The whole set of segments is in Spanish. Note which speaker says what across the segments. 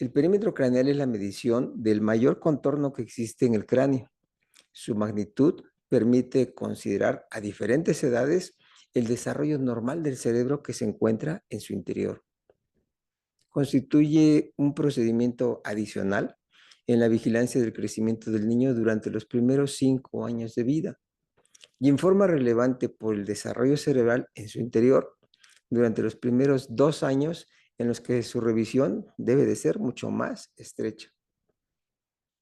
Speaker 1: El perímetro craneal es la medición del mayor contorno que existe en el cráneo. Su magnitud permite considerar a diferentes edades el desarrollo normal del cerebro que se encuentra en su interior. Constituye un procedimiento adicional en la vigilancia del crecimiento del niño durante los primeros 5 años de vida y en forma relevante por el desarrollo cerebral en su interior durante los primeros 2 años en los que su revisión debe de ser mucho más estrecha.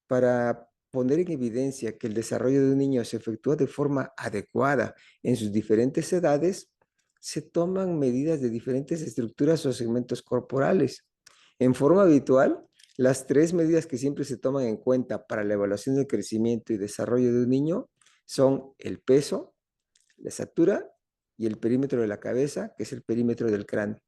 Speaker 1: Para poner en evidencia que el desarrollo de un niño se efectúa de forma adecuada en sus diferentes edades, se toman medidas de diferentes estructuras o segmentos corporales. En forma habitual, las 3 medidas que siempre se toman en cuenta para la evaluación del crecimiento y desarrollo de un niño son el peso, la estatura y el perímetro de la cabeza, que es el perímetro del cráneo.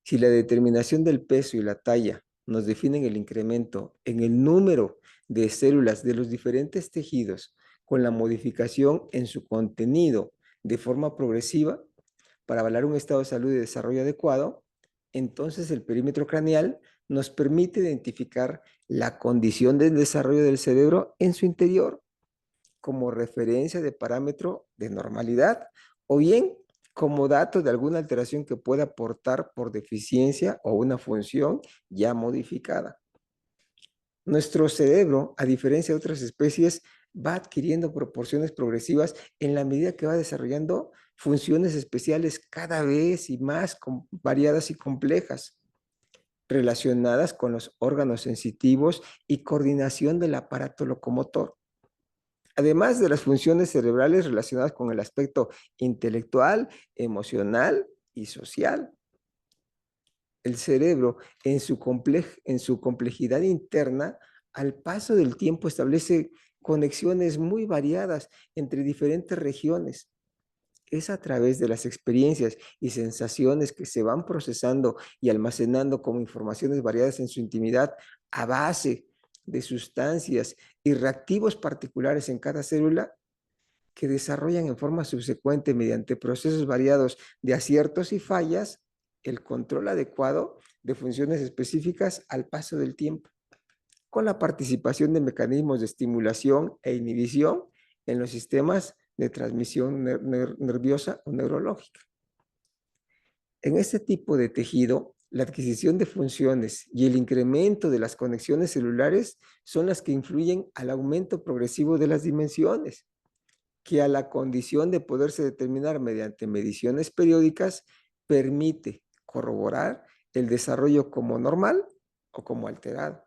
Speaker 1: Si la determinación del peso y la talla nos definen el incremento en el número de células de los diferentes tejidos con la modificación en su contenido de forma progresiva para avalar un estado de salud y desarrollo adecuado, entonces el perímetro craneal nos permite identificar la condición del desarrollo del cerebro en su interior como referencia de parámetro de normalidad o bien como dato de alguna alteración que pueda aportar por deficiencia o una función ya modificada. Nuestro cerebro, a diferencia de otras especies, va adquiriendo proporciones progresivas en la medida que va desarrollando funciones especiales cada vez y más variadas y complejas, relacionadas con los órganos sensitivos y coordinación del aparato locomotor. Además de las funciones cerebrales relacionadas con el aspecto intelectual, emocional y social. El cerebro, en su complejidad interna, al paso del tiempo establece conexiones muy variadas entre diferentes regiones. Es a través de las experiencias y sensaciones que se van procesando y almacenando como informaciones variadas en su intimidad a base de sustancias y reactivos particulares en cada célula que desarrollan en forma subsecuente mediante procesos variados de aciertos y fallas el control adecuado de funciones específicas al paso del tiempo, con la participación de mecanismos de estimulación e inhibición en los sistemas de transmisión nerviosa o neurológica. En este tipo de tejido, la adquisición de funciones y el incremento de las conexiones celulares son las que influyen al aumento progresivo de las dimensiones, que a la condición de poderse determinar mediante mediciones periódicas permite corroborar el desarrollo como normal o como alterado.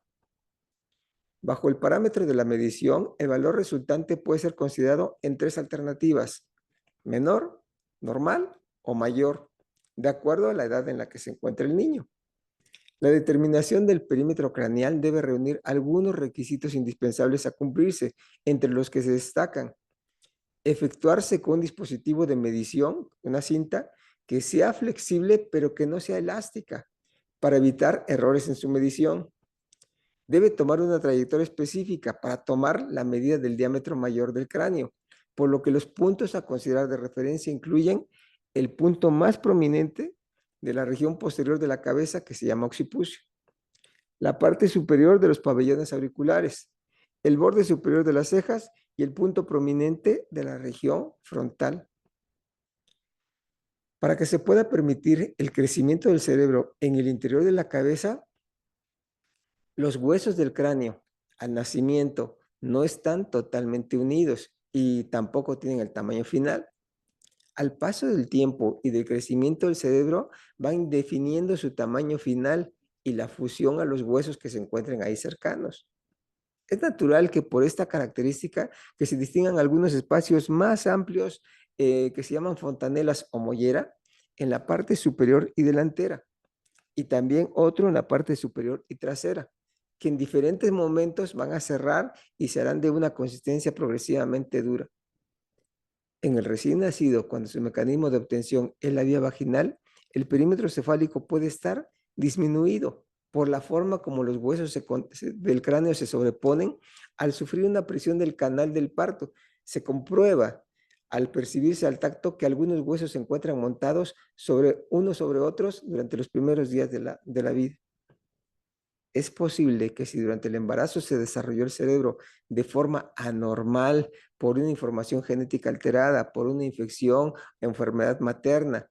Speaker 1: Bajo el parámetro de la medición, el valor resultante puede ser considerado en 3 alternativas: menor, normal o mayor, de acuerdo a la edad en la que se encuentra el niño. La determinación del perímetro craneal debe reunir algunos requisitos indispensables a cumplirse, entre los que se destacan: efectuarse con un dispositivo de medición, una cinta, que sea flexible pero que no sea elástica, para evitar errores en su medición. Debe tomar una trayectoria específica para tomar la medida del diámetro mayor del cráneo, por lo que los puntos a considerar de referencia incluyen el punto más prominente de la región posterior de la cabeza, que se llama occipucio, la parte superior de los pabellones auriculares, el borde superior de las cejas y el punto prominente de la región frontal. Para que se pueda permitir el crecimiento del cerebro en el interior de la cabeza, los huesos del cráneo al nacimiento no están totalmente unidos y tampoco tienen el tamaño final. Al paso del tiempo y del crecimiento del cerebro, van definiendo su tamaño final y la fusión a los huesos que se encuentren ahí cercanos. Es natural que por esta característica que se distingan algunos espacios más amplios que se llaman fontanelas o mollera en la parte superior y delantera, y también otro en la parte superior y trasera, que en diferentes momentos van a cerrar y serán de una consistencia progresivamente dura. En el recién nacido, cuando su mecanismo de obtención es la vía vaginal, el perímetro cefálico puede estar disminuido por la forma como los huesos del cráneo se sobreponen al sufrir una presión del canal del parto. Se comprueba al percibirse al tacto que algunos huesos se encuentran montados sobre unos sobre otros durante los primeros días de la vida. es posible que si durante el embarazo se desarrolló el cerebro de forma anormal por una información genética alterada, por una infección, enfermedad materna,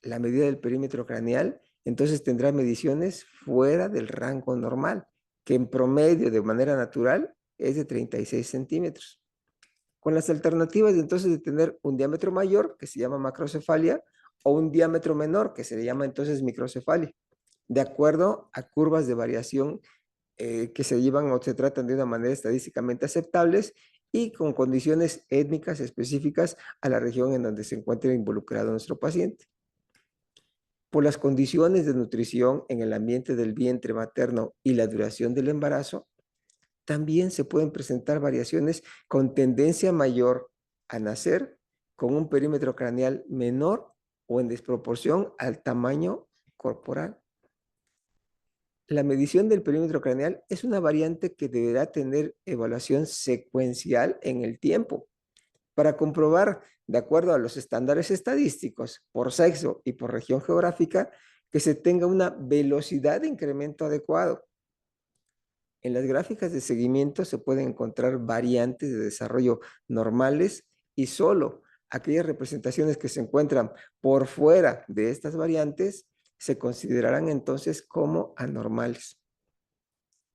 Speaker 1: la medida del perímetro craneal, entonces tendrá mediciones fuera del rango normal, que en promedio de manera natural es de 36 centímetros. Con las alternativas de entonces de tener un diámetro mayor, que se llama macrocefalia, o un diámetro menor, que se le llama entonces microcefalia, de acuerdo a curvas de variación que se llevan o se tratan de una manera estadísticamente aceptables y con condiciones étnicas específicas a la región en donde se encuentre involucrado nuestro paciente. Por las condiciones de nutrición en el ambiente del vientre materno y la duración del embarazo, también se pueden presentar variaciones con tendencia mayor a nacer con un perímetro craneal menor o en desproporción al tamaño corporal. La medición del perímetro craneal es una variante que deberá tener evaluación secuencial en el tiempo para comprobar, de acuerdo a los estándares estadísticos, por sexo y por región geográfica, que se tenga una velocidad de incremento adecuado. En las gráficas de seguimiento se pueden encontrar variantes de desarrollo normales y solo aquellas representaciones que se encuentran por fuera de estas variantes se considerarán entonces como anormales.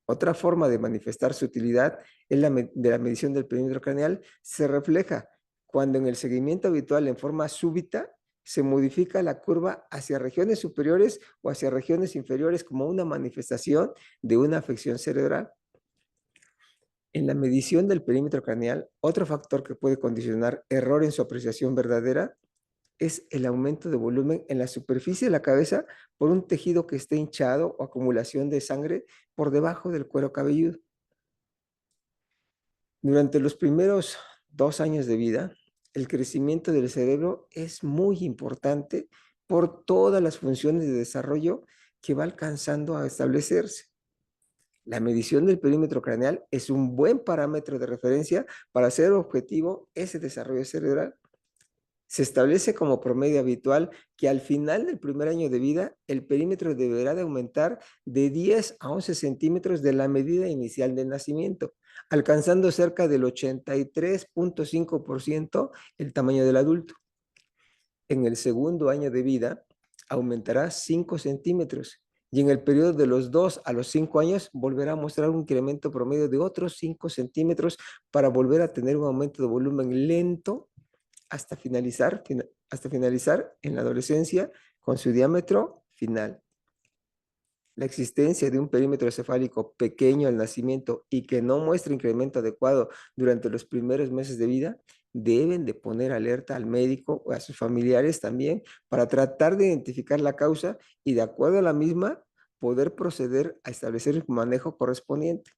Speaker 1: Otra forma de manifestar su utilidad es de la medición del perímetro craneal. Se refleja cuando en el seguimiento habitual en forma súbita se modifica la curva hacia regiones superiores o hacia regiones inferiores como una manifestación de una afección cerebral. En la medición del perímetro craneal, otro factor que puede condicionar error en su apreciación verdadera es el aumento de volumen en la superficie de la cabeza por un tejido que esté hinchado o acumulación de sangre por debajo del cuero cabelludo. Durante los primeros 2 años de vida, el crecimiento del cerebro es muy importante por todas las funciones de desarrollo que va alcanzando a establecerse. La medición del perímetro craneal es un buen parámetro de referencia para hacer objetivo ese desarrollo cerebral. Se establece como promedio habitual que al final del primer año de vida, el perímetro deberá de aumentar de 10 a 11 centímetros de la medida inicial del nacimiento, alcanzando cerca del 83.5% el tamaño del adulto. En el segundo año de vida, aumentará 5 centímetros y en el periodo de los 2 a los 5 años volverá a mostrar un incremento promedio de otros 5 centímetros para volver a tener un aumento de volumen lento hasta finalizar en la adolescencia con su diámetro final. La existencia de un perímetro cefálico pequeño al nacimiento y que no muestra incremento adecuado durante los primeros meses de vida, deben de poner alerta al médico o a sus familiares también para tratar de identificar la causa y de acuerdo a la misma poder proceder a establecer el manejo correspondiente.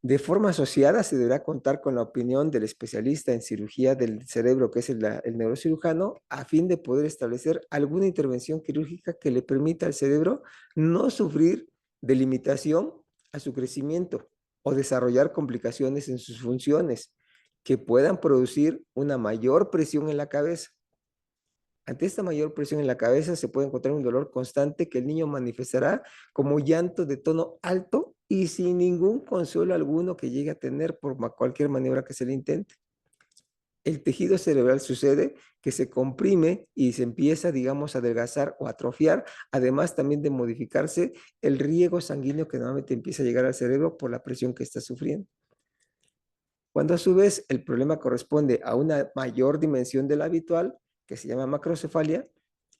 Speaker 1: De forma asociada, se deberá contar con la opinión del especialista en cirugía del cerebro, que es el neurocirujano, a fin de poder establecer alguna intervención quirúrgica que le permita al cerebro no sufrir de limitación a su crecimiento o desarrollar complicaciones en sus funciones que puedan producir una mayor presión en la cabeza. Ante esta mayor presión en la cabeza se puede encontrar un dolor constante que el niño manifestará como llanto de tono alto y sin ningún consuelo alguno que llegue a tener por cualquier maniobra que se le intente. El tejido cerebral sucede que se comprime y se empieza, digamos, a adelgazar o atrofiar, además también de modificarse el riego sanguíneo que normalmente empieza a llegar al cerebro por la presión que está sufriendo. Cuando a su vez el problema corresponde a una mayor dimensión de la habitual, que se llama macrocefalia,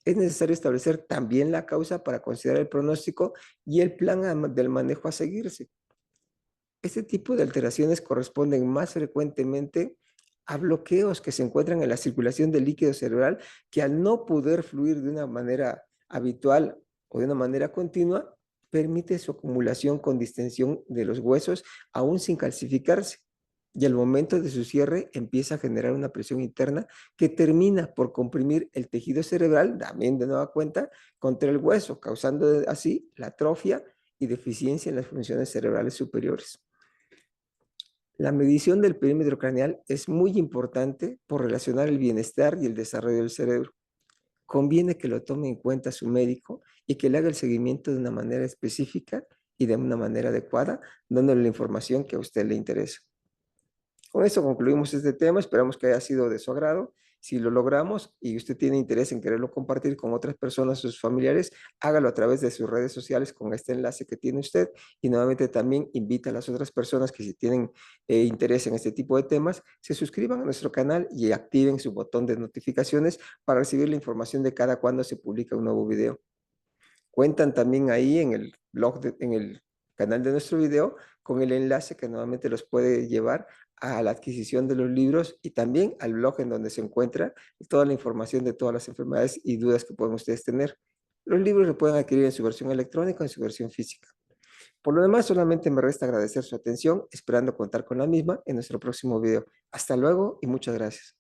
Speaker 1: es necesario establecer también la causa para considerar el pronóstico y el plan del manejo a seguirse. Este tipo de alteraciones corresponden más frecuentemente a bloqueos que se encuentran en la circulación del líquido cerebral que al no poder fluir de una manera habitual o de una manera continua, permite su acumulación con distensión de los huesos aún sin calcificarse. Y al momento de su cierre empieza a generar una presión interna que termina por comprimir el tejido cerebral, también de nueva cuenta, contra el hueso, causando así la atrofia y deficiencia en las funciones cerebrales superiores. La medición del perímetro craneal es muy importante por relacionar el bienestar y el desarrollo del cerebro. Conviene que lo tome en cuenta su médico y que le haga el seguimiento de una manera específica y de una manera adecuada, dándole la información que a usted le interesa. Con eso concluimos este tema, esperamos que haya sido de su agrado. Si lo logramos y usted tiene interés en quererlo compartir con otras personas, sus familiares, hágalo a través de sus redes sociales con este enlace que tiene usted y nuevamente también invita a las otras personas que si tienen interés en este tipo de temas, se suscriban a nuestro canal y activen su botón de notificaciones para recibir la información de cada cuando se publica un nuevo video. Cuentan también ahí en el blog, en el canal de nuestro video, con el enlace que nuevamente los puede llevar a la adquisición de los libros y también al blog en donde se encuentra toda la información de todas las enfermedades y dudas que pueden ustedes tener. Los libros lo pueden adquirir en su versión electrónica o en su versión física. Por lo demás, solamente me resta agradecer su atención, esperando contar con la misma en nuestro próximo video. Hasta luego y muchas gracias.